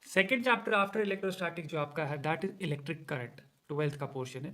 Second chapter after electrostatic जो आपका है that is electric current, 12th का पोर्शन है।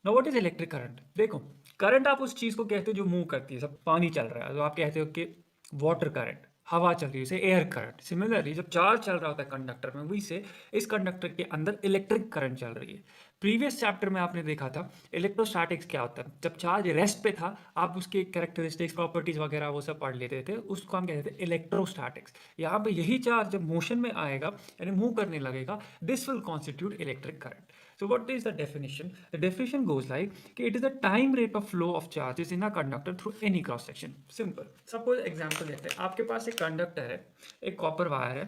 Now what is electric current? देखो, करंट आप उस चीज को कहते हो जो मूव करती है। सब पानी चल रहा है तो आप कहते हो कि वाटर करंट, हवा चल रही है, इसे एयर करंट। सिमिलरली जब चार्ज चल रहा होता है कंडक्टर में, वही से इस कंडक्टर के अंदर इलेक्ट्रिक करंट चल रही है। प्रीवियस चैप्टर में आपने देखा था इलेक्ट्रोस्टैटिक्स क्या होता है। जब चार्ज रेस्ट पे था आप उसके कैरेक्टरिस्टिक्स, प्रॉपर्टीज वगैरह वो सब पढ़ लेते थे, उसको हम कहते थे इलेक्ट्रोस्टैटिक्स। यहाँ पे यही चार्ज जब मोशन में आएगा यानी मूव करने लगेगा, this will constitute electric current. So what is the definition? The definition goes like कि it is the time rate of flow of charges in a conductor through any cross section. Simple. Suppose example लेते हैं, आपके पास एक conductor है, एक copper wire है,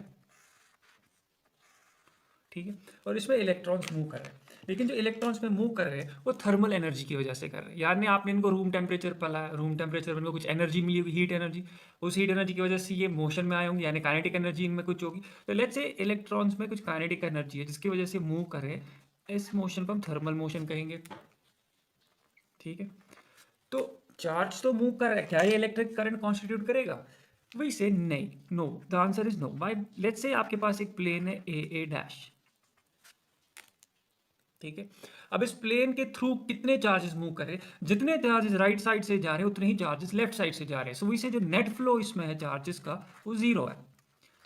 ठीक है, और इसमें इलेक्ट्रॉन्स मूव कर रहे हैं। लेकिन जो इलेक्ट्रॉन्स में मूव कर रहे हैं वो थर्मल एनर्जी की वजह से कर रहे हैं। यानी आपने इनको रूम टेम्परेचर पर लाया, रूम टेम्परेचर पर इनको कुछ एनर्जी मिली होगी, हीट एनर्जी। उस हीट एनर्जी की वजह से ये मोशन में आए होंगे, यानी काइनेटिक एनर्जी इनमें कुछ होगी। तो लेट्स से इलेक्ट्रॉन्स में कुछ काइनेटिक एनर्जी है जिसकी वजह से मूव कर रहे हैं। इस मोशन को हम थर्मल मोशन कहेंगे, ठीक है। तो चार्ज तो मूव कर रहा है, क्या ये इलेक्ट्रिक करंट कॉन्स्टिट्यूट करेगा? वही से नहीं, no, the answer is no. By let's say आपके पास एक प्लेन है ए डैश, ठीक है। अब इस प्लेन के थ्रू कितने चार्जेस मूव कर रहे हैं? जितने चार्जेस राइट साइड से जा रहे हैं उतने ही चार्जेस लेफ्ट साइड से जा रहे हैं। सो इसे जो नेट फ्लो इसमें है चार्जेस का वो जीरो है।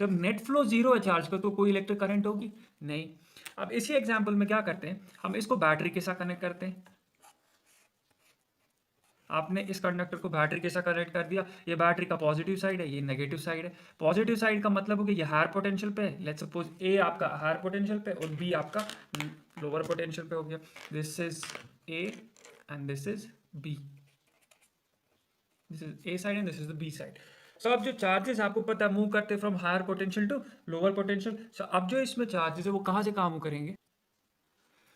जब नेट फ्लो जीरो है चार्ज का तो कोई इलेक्ट्रिक करंट होगी नहीं। अब इसी एग्जांपल में क्या करते हैं, हम इसको बैटरी के साथ कनेक्ट करते हैं। आपने इस कंडक्टर को बैटरी के साथ कनेक्ट कर दिया, ये बैटरी का पॉजिटिव साइड है, ये नेगेटिव साइड है। पॉजिटिव साइड का मतलब हो कि ये हायर पोटेंशियल पे है। लेट्स सपोज ए आपका हायर पोटेंशियल पे और बी आपका लोअर पोटेंशियल पे हो गया। This is A and this is B, this is A side and this is the B side. So अब जो चार्जेस आपको पता है मूव करते from higher potential to lower potential. So अब जो इसमें चार्जेस है वो कहाँ से कहाँ मूव करेंगे?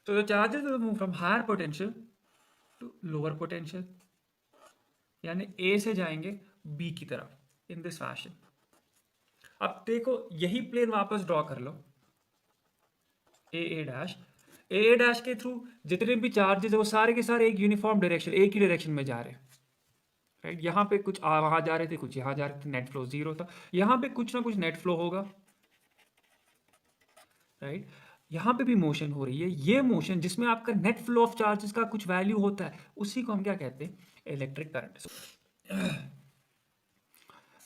तो the charges will move from higher potential to lower potential, यानी ए से जाएंगे बी की तरफ इन दिस फैशन। अब देखो यही प्लेन वापस ड्रॉ कर लो, ए डैश। ए डैश के थ्रू जितने भी चार्जेस है वो सारे के सारे एक यूनिफॉर्म डायरेक्शन, एक ही डायरेक्शन में जा रहे हैं, राइट। यहाँ पे कुछ वहां जा रहे थे, कुछ यहाँ जा रहे थे, नेट फ्लो जीरो था। यहाँ पे कुछ ना कुछ नेट फ्लो होगा, राइट। यहाँ पे भी मोशन हो रही है, ये मोशन जिसमें आपका नेट फ्लो ऑफ चार्जेस का कुछ वैल्यू होता है उसी को हम क्या कहते हैं? Electric current.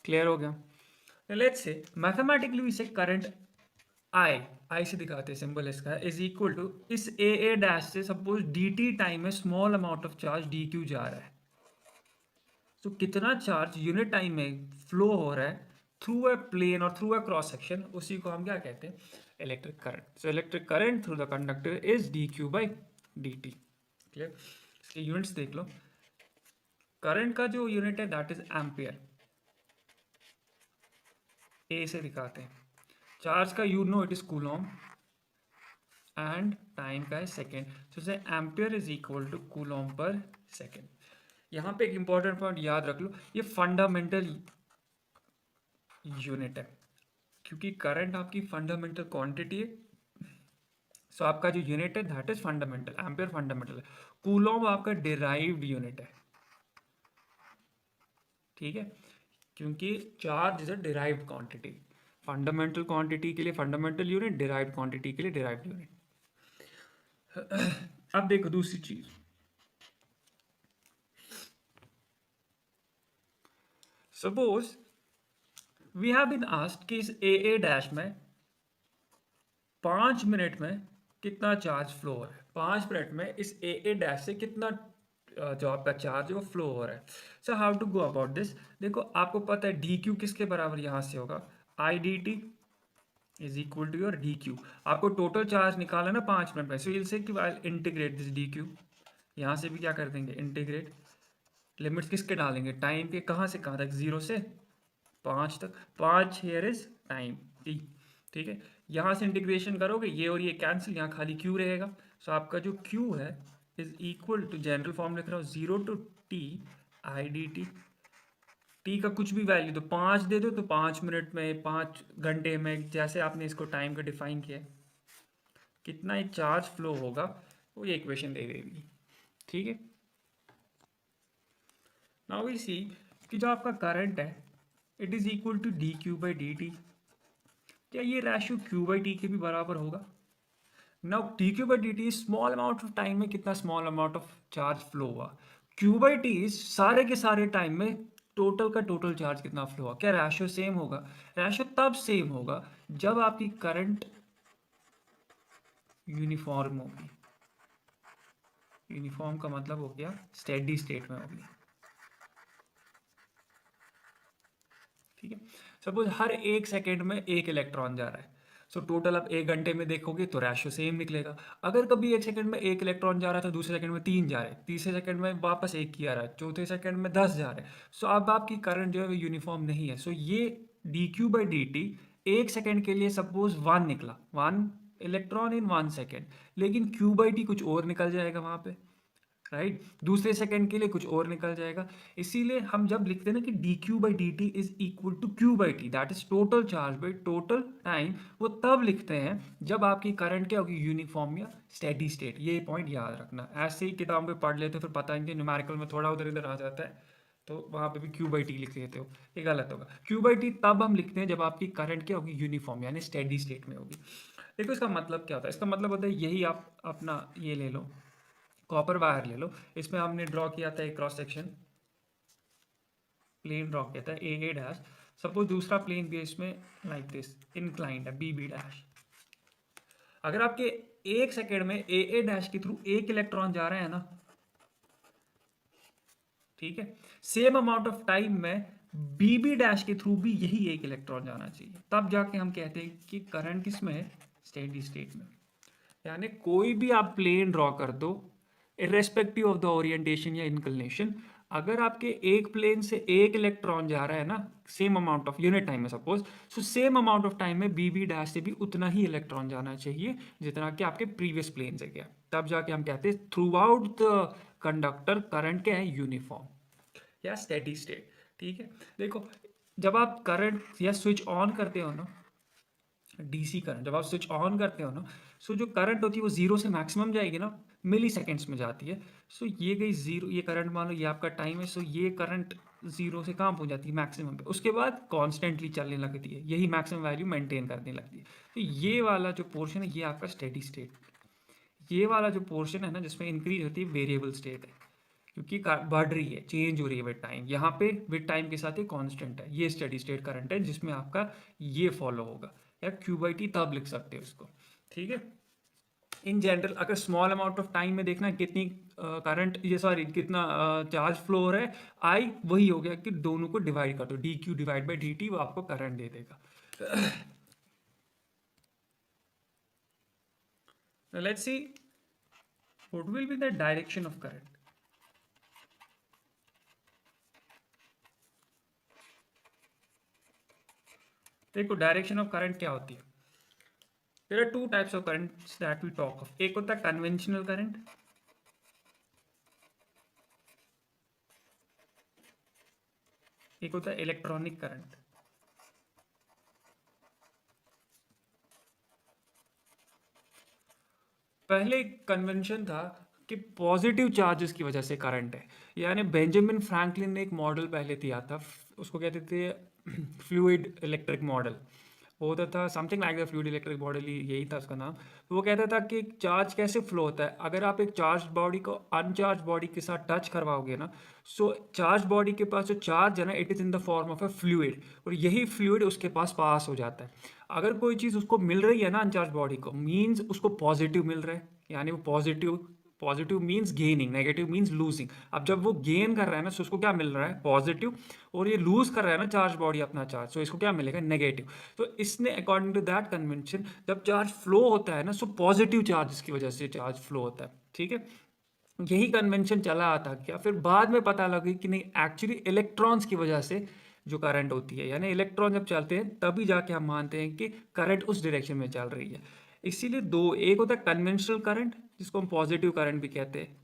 क्लियर हो गया? लेट्स से मैथमेटिकली वी से करंट आई से दिखाते हैं, सिंबल इसका इज इक्वल टू इस ए डैश से सपोज डी टी टाइम में small amount of charge D Q जा रहा है। तो कितना चार्ज यूनिट टाइम में फ्लो हो रहा है थ्रू अ प्लेन और थ्रू अ क्रॉस सेक्शन, उसी को हम क्या कहते हैं? Electric current. So electric current through the conductor is D Q by D T. Clear? इसके यूनिट्स देख लो। करंट का जो यूनिट है दैट इज एम्पियर, ए से दिखाते हैं। चार्ज का you know it is coulomb and time का है second. So say ampere is equal to coulomb per second. यहाँ पे एक इंपॉर्टेंट पॉइंट याद रख लो, ये फंडामेंटल यूनिट है क्योंकि करंट आपकी फंडामेंटल क्वांटिटी है। सो आपका जो यूनिट है that is fundamental, ampere fundamental है। कूलॉम आपका डिराइव्ड यूनिट है, ठीक है, क्योंकि charge is a derived quantity. Fundamental quantity के लिए फंडामेंटल यूनिट, डिराइव्ड क्वांटिटी के लिए डिराइव्ड यूनिट। अब देखो दूसरी चीज, suppose we have been asked कि इस ए डैश में 5 मिनट में कितना चार्ज फ्लो हो रहा है। 5 मिनट में इस ए डैश से कितना जो आपका चार्ज है वो फ्लो हो रहा है। So how to go about this? देखो आपको पता है डी क्यू किसके बराबर यहाँ से होगा, I D T is equal to your D Q. आपको टोटल चार्ज निकाला ना 5 मिनट में, सो विल से कि I integrate this D Q. यहाँ से भी क्या कर देंगे इंटीग्रेट, लिमिट्स किसके डालेंगे? टाइम के, कहाँ से कहाँ तक? 0 से 5 तक। 5 हेयर इज टाइम टी, ठीक है। यहाँ से इंटीग्रेशन करोगे ये और ये कैंसिल, यहाँ खाली क्यू रहेगा। सो आपका जो क्यू है is equal to, general form लिख रहा हूँ, 0 to T I D T. T का कुछ भी वैल्यू दो, 5 दे दो तो 5 मिनट में, 5 घंटे में, जैसे आपने इसको टाइम का डिफाइन किया, कितना एक चार्ज फ्लो होगा वो ये इक्वेशन दे देगी, ठीक है। नाउ वी सी कि जो आपका करंट है it is equal to D Q by D T. क्या ये रेशियो क्यू बाई टी के भी बराबर होगा? Now D Q by D T small amount of time में कितना small amount of charge flow हुआ, क्यू बाई टी सारे के सारे टाइम में टोटल का टोटल चार्ज कितना फ्लो हुआ। क्या रेशियो सेम होगा? रेशियो तब सेम होगा जब आपकी करंट यूनिफॉर्म होगी। यूनिफॉर्म का मतलब हो गया स्टेडी स्टेट में होगी। ठीक है, सपोज हर एक सेकेंड में एक इलेक्ट्रॉन जा रहा है, सो टोटल आप एक घंटे में देखोगे तो रेशियो सेम निकलेगा। अगर कभी एक सेकंड में एक इलेक्ट्रॉन जा रहा था, दूसरे सेकंड में तीन जा रहे, तीसरे सेकंड में वापस एक किया रहा है, चौथे सेकंड में 10 जा रहे, सो अब आपकी करंट जो है वो यूनिफॉर्म नहीं है। सो ये D Q by D T एक सेकेंड के लिए सपोज वन निकला, one electron in one second, लेकिन क्यू बाई टी कुछ और निकल जाएगा वहाँ पे, राइट, दूसरे सेकंड के लिए कुछ और निकल जाएगा। इसीलिए हम जब लिखते हैं ना कि D Q by D T is equal to Q by T, that is total charge by total time, वो तब लिखते हैं जब आपकी करंट क्या होगी, यूनिफॉर्म या स्टेडी स्टेट। ये पॉइंट याद रखना, ऐसे ही किताब में पढ़ लेते हो फिर पता है कि न्यूमेरिकल में थोड़ा उधर इधर आ जाता है तो वहाँ पे भी क्यू बाई टी लिख लेते हो, ये गलत होगा। क्यू बाई टी तब हम लिखते हैं जब आपकी करंट क्या होगी, यूनिफॉर्म यानी स्टेडी स्टेट में होगी। देखो इसका मतलब क्या होता है, इसका मतलब होता है यही, आप अपना ये ले लो, कॉपर वायर ले लो, इसमें हमने ड्रॉ किया था एक क्रॉस सेक्शन, प्लेन ड्रॉ किया था ए डैश, सपोज दूसरा प्लेन भी इसमें लाइक दिस इंक्लाइंड है बी डैश। अगर आपके एक सेकेंड में ए डैश के थ्रू एक इलेक्ट्रॉन जा रहे हैं ना, ठीक है, सेम अमाउंट ऑफ टाइम में बी डैश के थ्रू भी यही एक इलेक्ट्रॉन जाना चाहिए, तब जाके हम कहते हैं कि करंट किसमें है, स्टेडी स्टेट में। यानी कोई भी आप प्लेन ड्रॉ कर दो इरेस्पेक्टिव ऑफ द ओरिएंटेशन या इंक्लिनेशन, अगर आपके एक प्लेन से एक इलेक्ट्रॉन जा रहा है ना same amount of unit time में suppose, so same amount of time में बी डैश से भी उतना ही इलेक्ट्रॉन जाना चाहिए जितना कि आपके प्रीवियस प्लेन से गया, तब जाके हम कहते हैं through out the conductor current क्या है, यूनिफॉर्म या स्टेडी स्टेट। ठीक है, देखो जब आप करंट या स्विच ऑन करते हो ना, डीसी करंट जब आप स्विच ऑन करते हो ना, सो जो करंट होती है वो जीरो से मैक्सिमम जाएगी ना, मिली सेकेंड्स में जाती है। सो ये गई जीरो, ये करंट मान लो ये आपका टाइम है, सो ये करंट जीरो से कहाँ पहुंच जाती है, मैक्सिमम पे, उसके बाद कॉन्स्टेंटली चलने लगती है, यही मैक्सिमम वैल्यू मेंटेन करने लगती है। तो ये वाला जो पोर्शन है ये आपका स्टेडी स्टेट, ये वाला जो पोर्शन है ना जिसमें इंक्रीज होती है वेरिएबल स्टेट है, क्योंकि बढ़ रही है, चेंज हो रही है विद टाइम, यहाँ पे विद टाइम के साथ ये कांस्टेंट है, ये स्टेडी स्टेट करंट है जिसमें आपका ये फॉलो होगा, या क्यू बाई टी तब लिख सकते हो इसको। ठीक है, इन जनरल अगर स्मॉल अमाउंट ऑफ टाइम में देखना कितनी करंट ये सॉरी कितना चार्ज फ्लो हो रहा है, आई वही हो गया कि दोनों को डिवाइड कर दो, D Q divide by D T, वो आपको करंट दे देगा। Let's see what will be the direction of current. देखो डायरेक्शन ऑफ करंट क्या होती है, there are two types of currents that we talk of, एक होता है कन्वेंशनल करंट, एक होता है इलेक्ट्रॉनिक करंट। पहले कन्वेंशन था कि पॉजिटिव चार्जेस की वजह से करंट है, यानी बेंजामिन फ्रैंकलिन ने एक मॉडल पहले दिया था, उसको कहते थे फ्लूइड इलेक्ट्रिक मॉडल, वो होता था something like the fluid electric model ही, यही था उसका नाम। तो वो कहता था कि चार्ज कैसे फ्लो होता है, अगर आप एक चार्ज बॉडी को अनचार्ज बॉडी के साथ टच करवाओगे ना, सो चार्ज बॉडी के पास जो चार्ज है ना, it is in the form of a fluid, और यही फ्लूइड उसके पास हो जाता है। अगर कोई चीज़ उसको मिल रही है ना अनचार्ज बॉडी को, मीन्स उसको पॉजिटिव मिल रहा है, यानी वो positive, positive means gaining, negative means losing. अब जब वो गेन कर रहा है ना, तो उसको क्या मिल रहा है, पॉजिटिव, और ये लूज कर रहा है ना चार्ज बॉडी अपना चार्ज, तो इसको क्या मिलेगा, नेगेटिव। तो इसने अकॉर्डिंग टू दैट कन्वेंशन जब चार्ज फ्लो होता है ना, सो पॉजिटिव चार्ज की वजह से चार्ज फ्लो होता है। ठीक है, यही कन्वेंशन चला आता क्या, फिर बाद में पता लगी कि नहीं, एक्चुअली इलेक्ट्रॉन्स की वजह से जो करंट होती है, यानी इलेक्ट्रॉन जब चलते हैं तभी जाके हम मानते हैं कि करंट उस डायरेक्शन में चल रही है। इसीलिए दो, एक होता है कन्वेंशनल करंट जिसको हम पॉजिटिव करंट भी कहते हैं,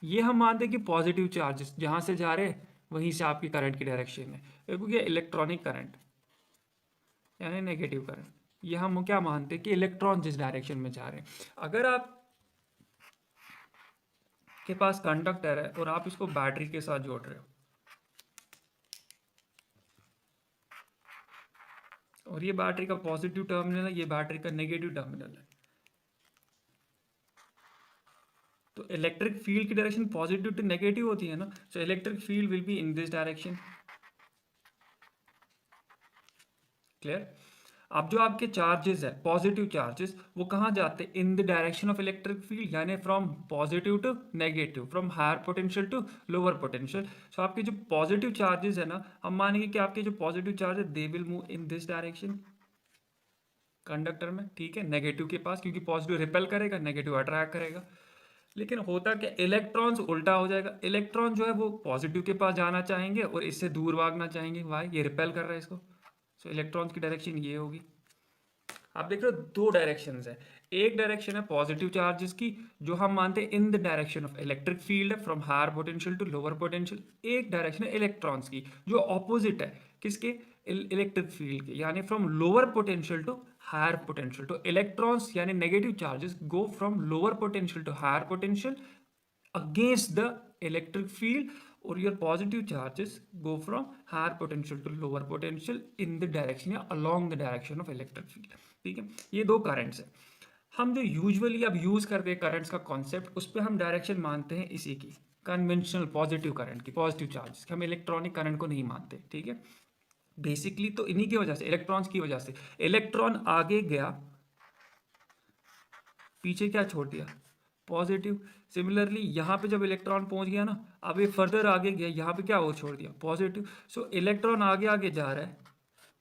ये हम मानते हैं कि पॉजिटिव चार्जेस जहाँ से जा रहे हैं वहीं से आपकी करंट की डायरेक्शन है। क्योंकि इलेक्ट्रॉनिक करंट यानी नेगेटिव करंट, ये हम क्या मानते हैं कि इलेक्ट्रॉन जिस डायरेक्शन में जा रहे हैं। अगर आप के पास कंडक्टर है और आप इसको बैटरी के साथ जोड़ रहे हो, और ये बैटरी का पॉजिटिव टर्मिनल है, ये बैटरी का नेगेटिव टर्मिनल है। तो इलेक्ट्रिक फील्ड की डायरेक्शन पॉजिटिव टू नेगेटिव होती है ना, so electric field will be in this direction. Clear? अब जो आपके चार्जेस है पॉजिटिव चार्जेस, वो कहाँ जाते हैं? In the direction of electric field, यानी from positive to negative, from higher potential to lower potential. So आपके जो पॉजिटिव चार्जेस है ना, हम मानेंगे कि आपके जो पॉजिटिव चार्ज है they will move in this direction conductor में, ठीक है, नेगेटिव के पास, क्योंकि पॉजिटिव रिपेल करेगा, नेगेटिव अट्रैक्ट करेगा। लेकिन होता क्या, इलेक्ट्रॉन्स उल्टा हो जाएगा। इलेक्ट्रॉन जो है वो पॉजिटिव के पास जाना चाहेंगे और इससे दूर भागना चाहेंगे। वाई? ये रिपेल कर रहा है इसको। सो इलेक्ट्रॉन्स की डायरेक्शन ये होगी। आप देख रहे हो दो डायरेक्शंस है। एक डायरेक्शन है पॉजिटिव चार्जेस की, जो हम मानते हैं in the direction of electric field है, from higher potential to lower potential. एक डायरेक्शन है इलेक्ट्रॉन्स की, जो ऑपोजिट है किसके? इलेक्ट्रिक फील्ड के, यानी from lower potential to higher potential. तो इलेक्ट्रॉन्स यानी negative charges go from lower potential to higher potential against the electric field, or your positive charges go from higher potential to lower potential in the direction या along the direction of electric field। ठीक है, ये दो currents है। हम जो usually अब use करते हैं करंट्स का कॉन्सेप्ट, उस पर हम डायरेक्शन मानते हैं इसी की, कन्वेंशनल पॉजिटिव करंट की, पॉजिटिव चार्जेस की। हम इलेक्ट्रॉनिक करंट को नहीं मानते, ठीक है। बेसिकली तो इन्हीं की वजह से, इलेक्ट्रॉन्स की वजह से। इलेक्ट्रॉन आगे गया, पीछे क्या छोड़ दिया? पॉजिटिव। सिमिलरली यहाँ पे जब इलेक्ट्रॉन पहुंच गया ना, अब ये फर्दर आगे गया, यहाँ पे क्या हो छोड़ दिया? पॉजिटिव। सो इलेक्ट्रॉन आगे आगे जा रहा है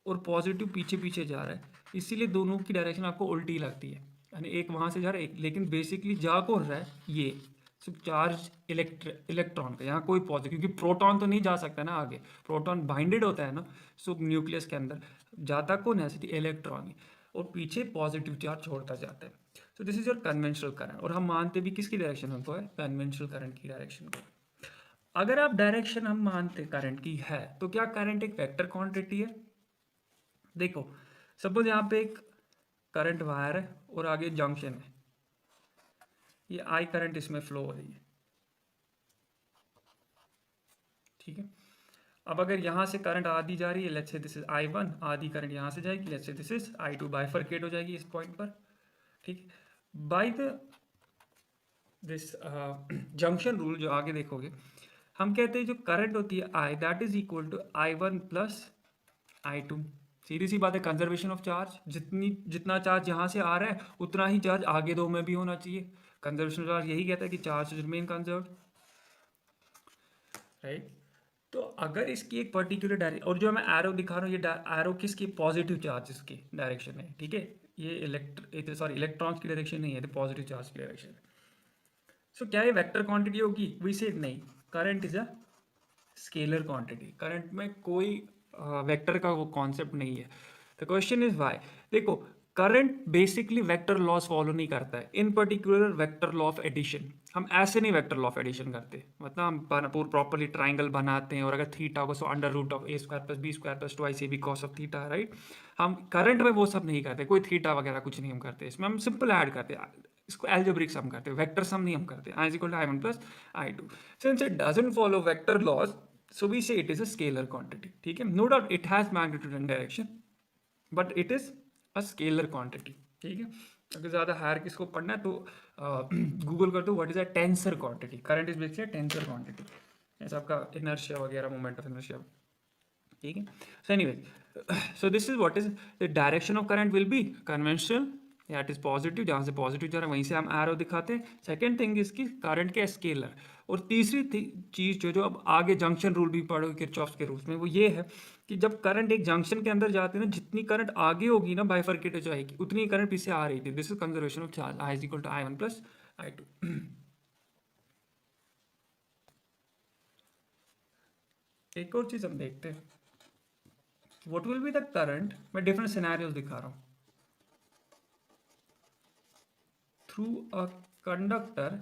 और पॉजिटिव पीछे पीछे जा रहा है, इसीलिए दोनों की डायरेक्शन आपको उल्टी लगती है। यानी एक वहाँ से जा रहा है, एक, लेकिन बेसिकली जा कौन रहा है? ये सिर्फ चार्ज इलेक्ट्रॉन का, यहाँ कोई पॉजिटिव, क्योंकि प्रोटॉन तो नहीं जा सकता ना आगे, प्रोटॉन बाइंडेड होता है ना, सो न्यूक्लियस के अंदर जाता कौन है? सिर्फ इलेक्ट्रॉन ही, और पीछे पॉजिटिव चार्ज छोड़ता जाता है। So this is your conventional current, और हम मानते भी किसकी डायरेक्शन को है? कन्वेंशनल करंट की डायरेक्शन को। अगर आप डायरेक्शन हम मानते करंट की है, तो क्या करंट एक वेक्टर क्वांटिटी है? देखो, सपोज यहाँ पे एक करंट वायर है और आगे जंक्शन है, ये आई करंट इसमें फ्लो हो रही है, ठीक है। अब अगर यहाँ से करंट आधी जा रही है, let's say this is I1, आधी करंट यहाँ से जाएगी, let's say this is I2, bifurcate हो जाएगी इस पॉइंट पर, ठीक। By the this junction rule जो आगे देखोगे, हम कहते हैं जो करंट होती है I, that is equal to I1 plus I2। सीधी सी बात है, कंजर्वेशन ऑफ चार्ज, जितना चार्ज यहाँ से आ रहा है उतना ही चार्ज आगे दो में भी होना चाहिए। कंजर्वेशन चार्ज यही कहता है कि चार्ज रिमेन कंजर्व, राइट। तो अगर इसकी एक पर्टिकुलर डायरेक्शन, और जो मैं एरो दिखा रहा हूँ, ये एरो किसकी? पॉजिटिव चार्जेस की डायरेक्शन है, ठीक है। ये इलेक्ट्रॉन्स की डायरेक्शन नहीं है, तो पॉजिटिव चार्ज की डायरेक्शन है। सो क्या ये वेक्टर क्वांटिटी होगी? वी सेड नहीं, current is a scalar quantity. Current में कोई वेक्टर का वो कॉन्सेप्ट नहीं है। The question is why. देखो, current basically vector laws follow नहीं करता है, in particular vector law of addition. हम ऐसे नहीं वेक्टर लॉ ऑफ एडिशन करते, मतलब हम प्रॉपरली ट्राइंगल बनाते हैं, और अगर थीटा को, so under root of A² plus B² plus 2AC cos of theta, right. हम करंट में वो सब नहीं करते, कोई थीटा वगैरह कुछ नहीं हम करते, इसमें हम सिंपल ऐड करते हैं, इसको एल्जेब्रिक सम करते हैं, वेक्टर सम नहीं हम करते। I = I1 plus I2। Since it doesn't follow vector laws, so we say it is a scalar quantity, ठीक है। No doubt it has magnitude and direction, but it is a scalar quantity, ठीक है। अगर ज़्यादा higher किसको पढ़ना है तो गूगल कर दो what is a tensor quantity. Current is basically tensor quantity, ऐसा आपका इनर्शिया वगैरह, मोमेंट ऑफ इनर्शिया, ठीक है। So anyway, so this is what is the direction of current will be conventional, या इट इज पॉजिटिव, जहाँ से positive जा रहा है वहीं से हम एरो दिखाते हैं। सेकेंड थिंग इसकी करंट के स्केलर। और तीसरी चीज़ जो अब आगे जंक्शन रूल भी पढ़ोगे किरचॉफ के रूल्स में, वो ये है कि जब करंट एक जंक्शन के अंदर जाते हैं ना, जितनी करंट आगे होगी ना बाइफरकेट हो जाएगी, उतनी करंट पीछे आ रही थी। This is conservation of charge, I = I1 plus I2। एक और चीज़ हम देखते हैं, what will be the current, मैं डिफरेंट सिनेरियोज दिखा रहा हूँ, through a conductor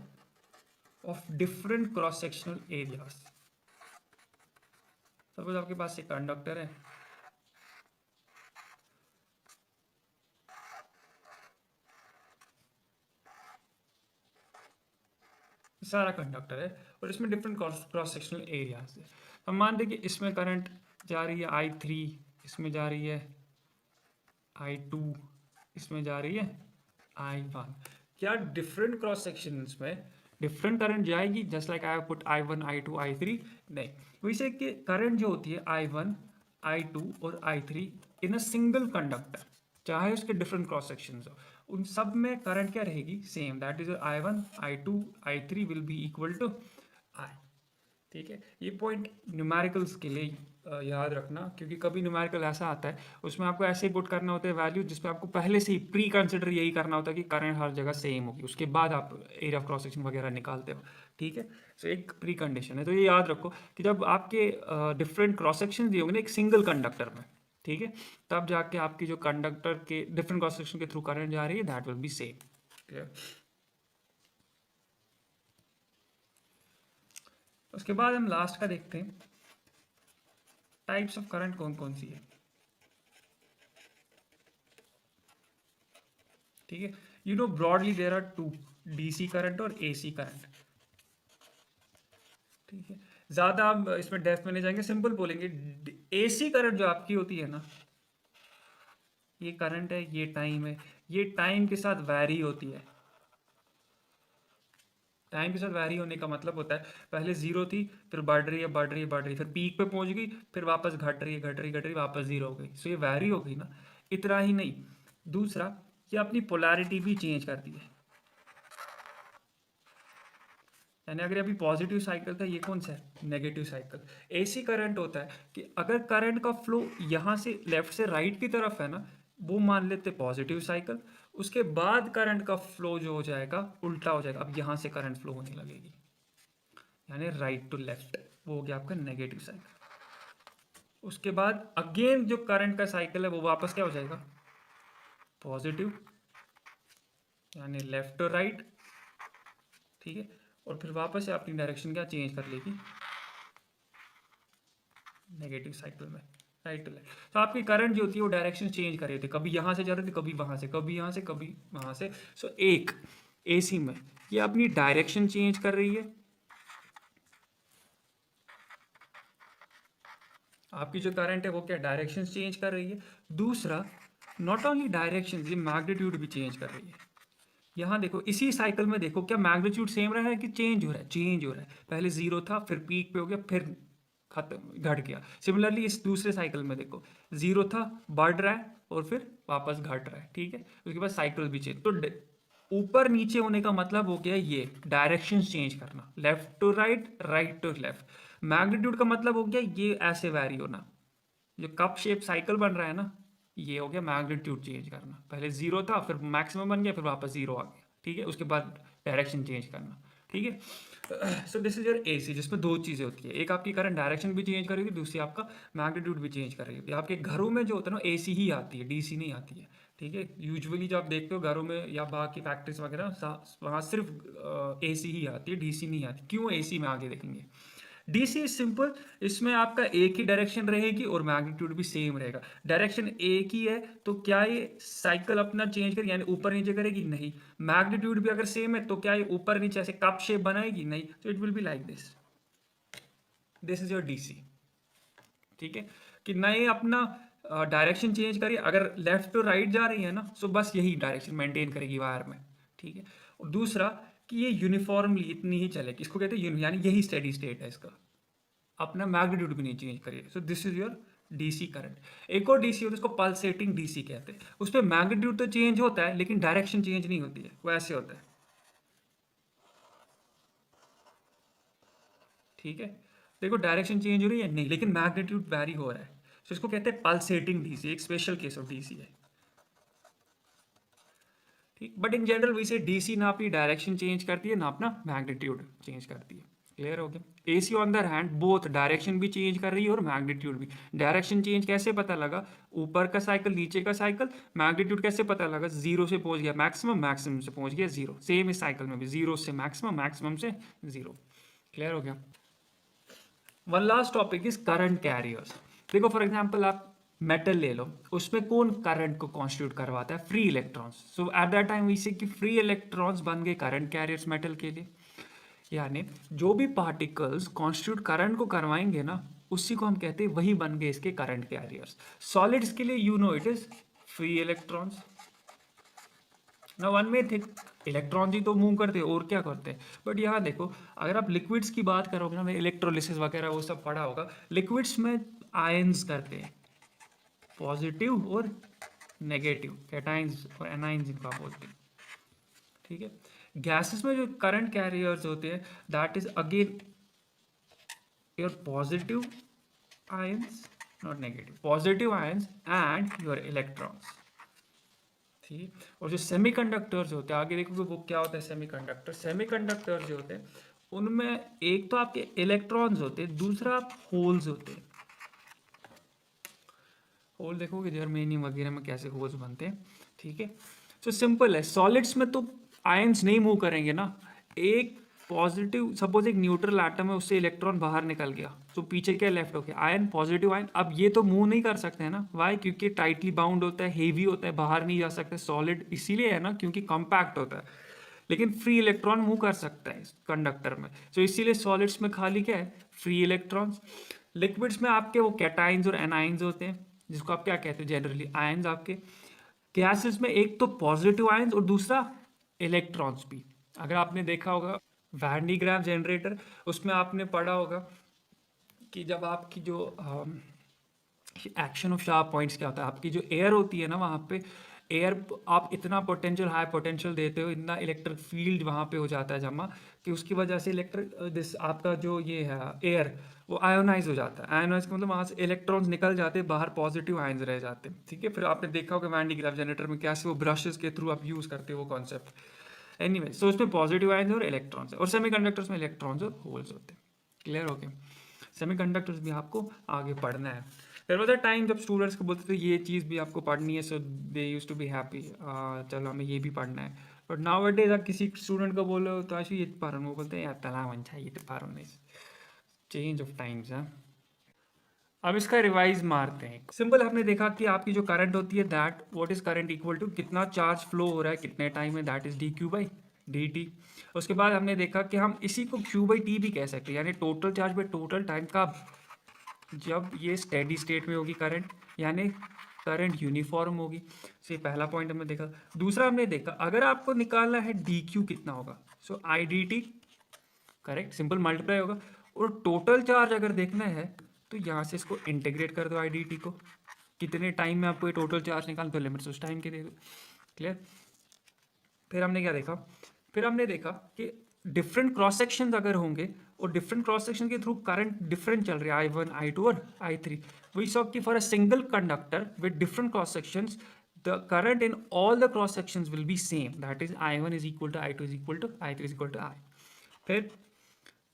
of different cross sectional areas। Suppose आपके पास एक कंडक्टर है, सारा कंडक्टर है और इसमें डिफरेंट क्रॉस सेक्शनल एरियाज है। हम मान दें कि इसमें करंट जा रही है I3, इसमें जा रही है I2 इसमें जा रही है I1। क्या डिफरेंट क्रॉस सेक्शंस में डिफरेंट करंट जाएगी, just like I put I1 I2 I3? नहीं, वैसे कि करंट जो होती है I1 I2 और I3 in a single conductor, चाहे उसके डिफरेंट क्रॉस सेक्शंस हो, उन सब में करंट क्या रहेगी? Same. That is I1 I2 I3 will be equal to I। ठीक है, ये पॉइंट न्यूमेरिकल्स के लिए याद रखना, क्योंकि कभी न्यूमेरिकल ऐसा आता है उसमें आपको ऐसे ही पुट करना होता है वैल्यू जिसपे आपको पहले से ही प्री कंसिडर यही करना होता है कि करंट हर जगह सेम होगी, उसके बाद आप एरिया ऑफ क्रॉस सेक्शन वगैरह निकालते हो। ठीक है, सो एक प्री कंडीशन है, तो ये याद रखो कि जब आपके डिफरेंट क्रॉस सेक्शन दिए होंगे ना एक सिंगल कंडक्टर में, ठीक है, तब जाके आपकी जो कंडक्टर के डिफरेंट क्रॉस सेक्शन के थ्रू करंट जा रही है दैट विल बी सेम। उसके बाद हम लास्ट का देखते हैं, टाइप्स ऑफ करंट कौन कौन सी है। ठीक है, you know broadly there are two, DC current और एसी करंट। ठीक है, ज्यादा हम इसमें डेप्थ में नहीं जाएंगे, सिंपल बोलेंगे। एसी करंट जो आपकी होती है ना, ये करंट है, ये टाइम है, ये टाइम के साथ वैरी होती है। टाइम के साथ वैरी होने का मतलब होता है पहले जीरो थी, फिर बढ़ रही है बढ़ रही है बढ़ रही है, फिर पीक पे पहुंच गई, फिर वापस घट रही है घट रही घट रही, वापस जीरो हो गई। सो ये वैरी हो गई ना। इतना ही नहीं, दूसरा, ये अपनी पोलैरिटी भी चेंज करती है। यानी अगर अभी पॉजिटिव साइकिल था, ये कौन सा है? Negative cycle. एसी करंट होता है कि अगर करंट का फ्लो यहाँ से लेफ्ट से राइट की तरफ है ना, वो मान लेते पॉजिटिव साइकिल। उसके बाद करंट का फ्लो जो हो जाएगा उल्टा हो जाएगा, अब यहाँ से करंट फ्लो होने लगेगी, यानी राइट टू लेफ्ट, वो हो गया आपका नेगेटिव साइकिल। उसके बाद अगेन जो करंट का साइकिल है वो वापस क्या हो जाएगा? पॉजिटिव, यानी लेफ्ट टू राइट। ठीक है, और फिर वापस से अपनी डायरेक्शन क्या चेंज कर लेगी? नेगेटिव साइकिल में, राइट टू लेफ्ट। तो आपकी करंट जो होती है वो डायरेक्शन चेंज कर रही थी, कभी यहाँ से जा रही थी, कभी वहाँ से, कभी यहाँ से, कभी वहाँ से। सो एक एसी में ये अपनी डायरेक्शन चेंज कर रही है, आपकी जो करंट है वो क्या डायरेक्शन चेंज कर रही है। दूसरा, नॉट ओनली डायरेक्शन, ये मैग्नीट्यूड भी चेंज कर रही है। यहाँ देखो, इसी साइकिल में देखो, क्या मैग्नीट्यूड सेम रहा है कि चेंज हो रहा है? चेंज हो रहा है। पहले जीरो था, फिर पीक पे हो गया, फिर खत्म, घट गया। सिमिलरली इस दूसरे साइकिल में देखो, जीरो था, बढ़ रहा है, और फिर वापस घट रहा है। ठीक है, उसके बाद साइकिल भी चेंज। तो ऊपर नीचे होने का मतलब हो गया ये डायरेक्शन चेंज करना, left to right, right to left. Magnitude का मतलब हो गया ये ऐसे वैरी होना, जो कप शेप साइकिल बन रहा है ना, ये हो गया मैग्नीट्यूड चेंज करना। पहले जीरो था, फिर मैक्सिमम बन गया, फिर वापस जीरो आ गया। ठीक है, उसके बाद डायरेक्शन चेंज करना। ठीक है, so this is your AC, जिसमें दो चीज़ें होती है, एक आपकी करंट डायरेक्शन भी चेंज करेगी, दूसरी आपका मैग्नीट्यूड भी चेंज करेगी। आपके घरों में जो होता है ना, एसी ही आती है, डीसी नहीं आती है। ठीक है, यूजुअली जो आप देखते हो घरों में या बाकी फैक्ट्रीज वगैरह, वहाँ सिर्फ एसी ही आती है, डीसी नहीं आती। क्यों एसी में आगे देखेंगे। डीसी इज सिंपल, इसमें आपका एक ही डायरेक्शन रहेगी और मैग्नीट्यूड भी सेम रहेगा। डायरेक्शन एक ही है तो क्या ये साइकिल अपना चेंज करेगी, यानी ऊपर नीचे करेगी? नहीं। मैग्नीट्यूड भी अगर सेम है तो क्या ये ऊपर नीचे ऐसे कप शेप बनाएगी? नहीं। तो it will be like this, this is your DC. ठीक है, कि नए अपना डायरेक्शन चेंज करिए, अगर लेफ्ट टू राइट जा रही है ना, सो बस यही डायरेक्शन मेंटेन करेगी वायर में। ठीक है, और दूसरा कि ये यूनिफॉर्मली इतनी ही चलेगी, इसको कहते हैं यानी यही स्टेडी स्टेट है इसका, अपना मैग्नीट्यूड भी नहीं चेंज करिए। So this is your DC current. एक और डीसी होता है, उसको पल्सेटिंग डीसी कहते हैं। उसमें मैग्नीट्यूड तो चेंज होता है लेकिन डायरेक्शन चेंज नहीं होती है, वो ऐसे होता है। ठीक है, देखो डायरेक्शन चेंज हो रही है नहीं, लेकिन मैग्नीट्यूड वैरी हो रहा है। सो इसको कहते हैं पल्सेटिंग डीसी, एक स्पेशल केस ऑफ डीसी है। ठीक, बट इन जनरल वैसे डीसी ना अपनी डायरेक्शन चेंज करती है ना अपना मैग्नीट्यूड चेंज करती है। क्लियर हो गया। AC on the hand both direction भी चेंज कर रही है और मैग्नीट्यूड भी। डायरेक्शन चेंज कैसे पता लगा? ऊपर का साइकिल नीचे का साइकिल। मैग्नीट्यूड कैसे पता लगा? जीरो से पहुंच गया मैक्सिमम, मैक्सिमम से पहुंच गया जीरो। सेम इस साइकिल में भी जीरो से मैक्सिमम, मैक्सिमम से जीरो। क्लियर हो गया। One last topic is current carriers. देखो फॉर एग्जांपल आप मेटल ले लो, उसमें कौन करंट को कॉन्स्टिट्यूट करवाता है? Free electrons. So at that time we say कि फ्री इलेक्ट्रॉन्स बन गए करंट कैरियर्स मेटल के लिए। यानी जो भी पार्टिकल्स कॉन्स्टिट्यूट करंट को करवाएंगे ना, उसी को हम कहते हैं वही बन गए इसके करंट कैरियर्स। सॉलिड्स के लिए you know it is free electrons. ना वन में थे, इलेक्ट्रॉन ही तो मूव करते हैं और क्या करते हैं। बट यहाँ देखो, अगर आप लिक्विड्स की बात करोगे ना, इलेक्ट्रोलिसिस वगैरह वो सब पढ़ा होगा, लिक्विड्स में आयंस करते हैं, पॉजिटिव और नेगेटिव, कैटाइंस और एनाइंस इनका बोलते हैं, ठीक है। गैसेस में जो करंट कैरियर्स होते हैं, that is again your positive ions, not negative, positive ions and your electrons, ठीक है। और जो सेमीकंडक्टर्स होते हैं, आगे देखोगे वो क्या होता है सेमीकंडक्टर। सेमीकंडक्टर्स जो होते हैं उनमें एक तो आपके इलेक्ट्रॉन्स होते हैं, दूसरा आप होल्स होते हैं। होल देखोगे जर्मेनियम वगैरह में कैसे होल्स बनते हैं, ठीक है। तो सिंपल है, सॉलिड्स में तो आयंस नहीं मूव करेंगे ना। एक पॉजिटिव, सपोज एक न्यूट्रल एटम है, उससे इलेक्ट्रॉन बाहर निकल गया, तो पीछे क्या लेफ्ट हो गया, आयन, पॉजिटिव आयन। अब ये तो मूव नहीं कर सकते हैं ना, वाई, क्योंकि टाइटली बाउंड होता है, हेवी होता है, बाहर नहीं जा सकते। सॉलिड इसीलिए है ना क्योंकि कॉम्पैक्ट होता है, लेकिन फ्री इलेक्ट्रॉन मूव कर सकता है कंडक्टर में, तो इसीलिए सॉलिड्स में खाली क्या है, फ्री इलेक्ट्रॉन्स। लिक्विड्स में आपके वो कैटाइंस और एनाइंस होते हैं, जिसको आप क्या कहते हैं जनरली, आयंस आपके। गैसेस में एक तो पॉजिटिव आयंस और दूसरा इलेक्ट्रॉन्स भी। अगर आपने देखा होगा वैन डी ग्राफ जनरेटर, उसमें आपने पढ़ा होगा कि जब आपकी जो एक्शन ऑफ शार्प पॉइंट्स क्या होता है, आपकी जो एयर होती है ना वहाँ पे, एयर आप इतना पोटेंशियल, हाई पोटेंशियल देते हो, इतना इलेक्ट्रिक फील्ड वहाँ पे हो जाता है जमा, कि उसकी वजह से इलेक्ट्रिक दिस आपका जो ये है एयर, वो आयोनाइज हो जाता है। आयोनाइज का मतलब वहाँ से इलेक्ट्रॉन्स निकल जाते हैं बाहर, पॉजिटिव आयंस रह जाते हैं, ठीक है। फिर आपने देखा होगा वैन डी ग्राफ जनरेटर में कैसे वो ब्रशेस के थ्रू आप यूज़ करते हो वो कॉन्सेप्ट। एनीवे, सो उसमें पॉजिटिव आयंस और इलेक्ट्रॉन्स है, और सेमीकंडक्टर्स में इलेक्ट्रॉन्स और होल्स होते हैं। क्लियर हो गया, सेमीकंडक्टर्स भी आपको आगे पढ़ना है। देयर वाज अ टाइम जब स्टूडेंट्स को बोलते थे ये चीज़ भी आपको पढ़नी है, सो दे यूज टू बी हैप्पी, चलो हमें ये भी पढ़ना है। बट नाउ अ डेज आप किसी स्टूडेंट को बोलो तो आशु ये पढ़, वो बोलते हैं यार तला मन चाहिए तो पढ़ो नहीं। चेंज ऑफ टाइम्स है। अब इसका रिवाइज मारते हैं। सिंपल, आपने देखा कि आपकी जो करंट होती है, that what is current equal to कितना चार्ज फ्लो हो रहा है कितने टाइम में, that is D Q by D T. उसके बाद हमने देखा कि हम इसी को क्यू बाई टी भी कह सकते हैं, यानी total charge by total time का, जब ये स्टेडी स्टेट में होगी करंट, यानी करंट यूनिफॉर्म होगी। सो ये पहला पॉइंट हमने देखा। दूसरा हमने देखा अगर आपको निकालना है डी क्यू कितना होगा, so I D T, correct, simple multiply होगा। और टोटल चार्ज अगर देखना है तो यहाँ से इसको इंटीग्रेट कर दो आई डी टी को, कितने टाइम में आपको ये टोटल चार्ज निकाल दो, लिमिट्स उस टाइम के दे दो। क्लियर। फिर हमने क्या देखा, फिर हमने देखा कि डिफरेंट क्रॉस सेक्शन अगर होंगे और डिफरेंट क्रॉस सेक्शन के थ्रू करंट डिफरेंट चल रहे हैं, I1 I2 और I3, वी सॉ कि for a single conductor with different cross sections the current in all the cross sections will be same, that is I1 is equal to I2 is equal to I3 is equal to I।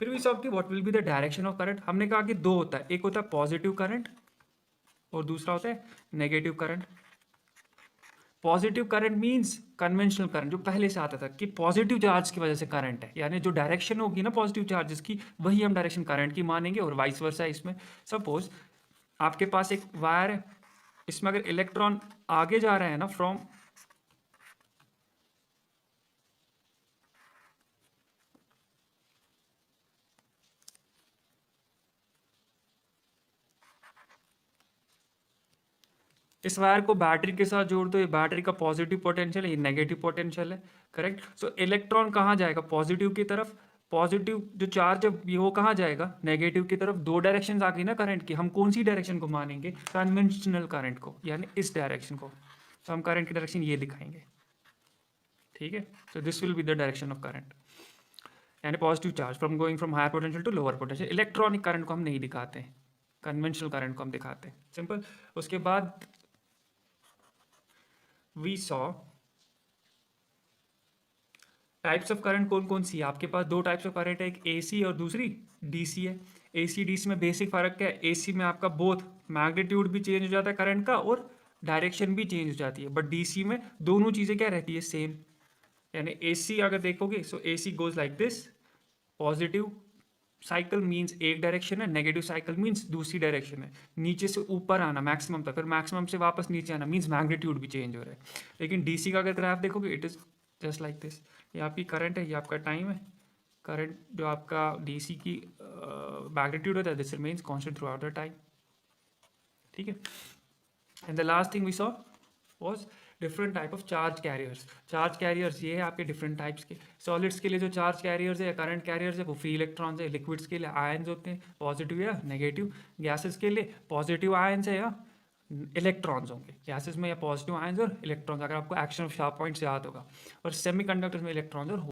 फिर we saw कि what will be the direction of current. हमने कहा कि दो होता है, एक होता है पॉजिटिव करंट और दूसरा होता है negative current. Positive current means conventional current, जो पहले से आता था कि पॉजिटिव चार्ज की वजह से करंट है, यानी जो डायरेक्शन होगी ना पॉजिटिव चार्जेस की, वही हम डायरेक्शन करंट की मानेंगे, और वाइस वर्सा। इसमें सपोज आपके पास एक वायर है, इसमें अगर इलेक्ट्रॉन आगे जा रहा है ना फ्रॉम, इस वायर को बैटरी के साथ जोड़ दो, ये बैटरी का पॉजिटिव पोटेंशियल है, ये नेगेटिव पोटेंशियल है, करेक्ट। सो इलेक्ट्रॉन कहाँ जाएगा, पॉजिटिव की तरफ। पॉजिटिव जो चार्ज है ये वो कहाँ जाएगा, नेगेटिव की तरफ। दो डायरेक्शन आ गई ना करंट की, हम कौन सी डायरेक्शन को मानेंगे, कन्वेंशनल करंट को, यानी इस डायरेक्शन को। तो हम करंट की डायरेक्शन ये दिखाएंगे, ठीक है। So this will be the direction of current, यानी positive charge from going from higher potential to lower potential. Electronic current को हम नहीं दिखाते हैं, कन्वेंशनल करंट को हम दिखाते हैं, सिंपल। उसके बाद we saw types of current कौन कौन सी है। आपके पास दो टाइप्स ऑफ करंट है, एक एसी और दूसरी डीसी है। एसी डीसी में बेसिक फर्क क्या है, एसी में आपका बोथ मैग्नीट्यूड भी चेंज हो जाता है करंट का और डायरेक्शन भी चेंज हो जाती है, बट डीसी में दोनों चीज़ें क्या रहती है, सेम। यानी एसी अगर देखोगे, so AC goes like this, positive cycle means एक डायरेक्शन है, नेगेटिव साइकिल मींस दूसरी डायरेक्शन है। नीचे से ऊपर आना मैक्सिमम तक, फिर मैक्सिमम से वापस नीचे आना, मींस मैग्नीट्यूड भी चेंज हो रहा है। लेकिन डीसी का अगर ग्राफ देखोगे, it is just like this. ये आपकी करंट है, ये आपका टाइम है। करंट जो आपका डीसी की मैग्नीट्यूड होता है, this remains constant throughout the time, ठीक है। And the last thing we saw was different type of charge carriers. Charge carriers ये है आपके डिफरेंट टाइप्स के। सॉलिड्स के लिए जो चार्ज कैरियर्स है, करंट कैरियर्स है, वो फ्री इलेक्ट्रॉन्स है। लिक्विड्स के लिए आयंस होते हैं, पॉजिटिव या नेगेटिव। गैसेस के लिए पॉजिटिव आयंस है या इलेक्ट्रॉन्स होंगे। गैसेस में या पॉजिटिव आयंस और इलेक्ट्रॉन्स, अगर आपको एक्शन ऑफ शार्प पॉइंट्स याद होगा। और सेमीकंडक्टर्स में इलेक्ट्रॉन्स और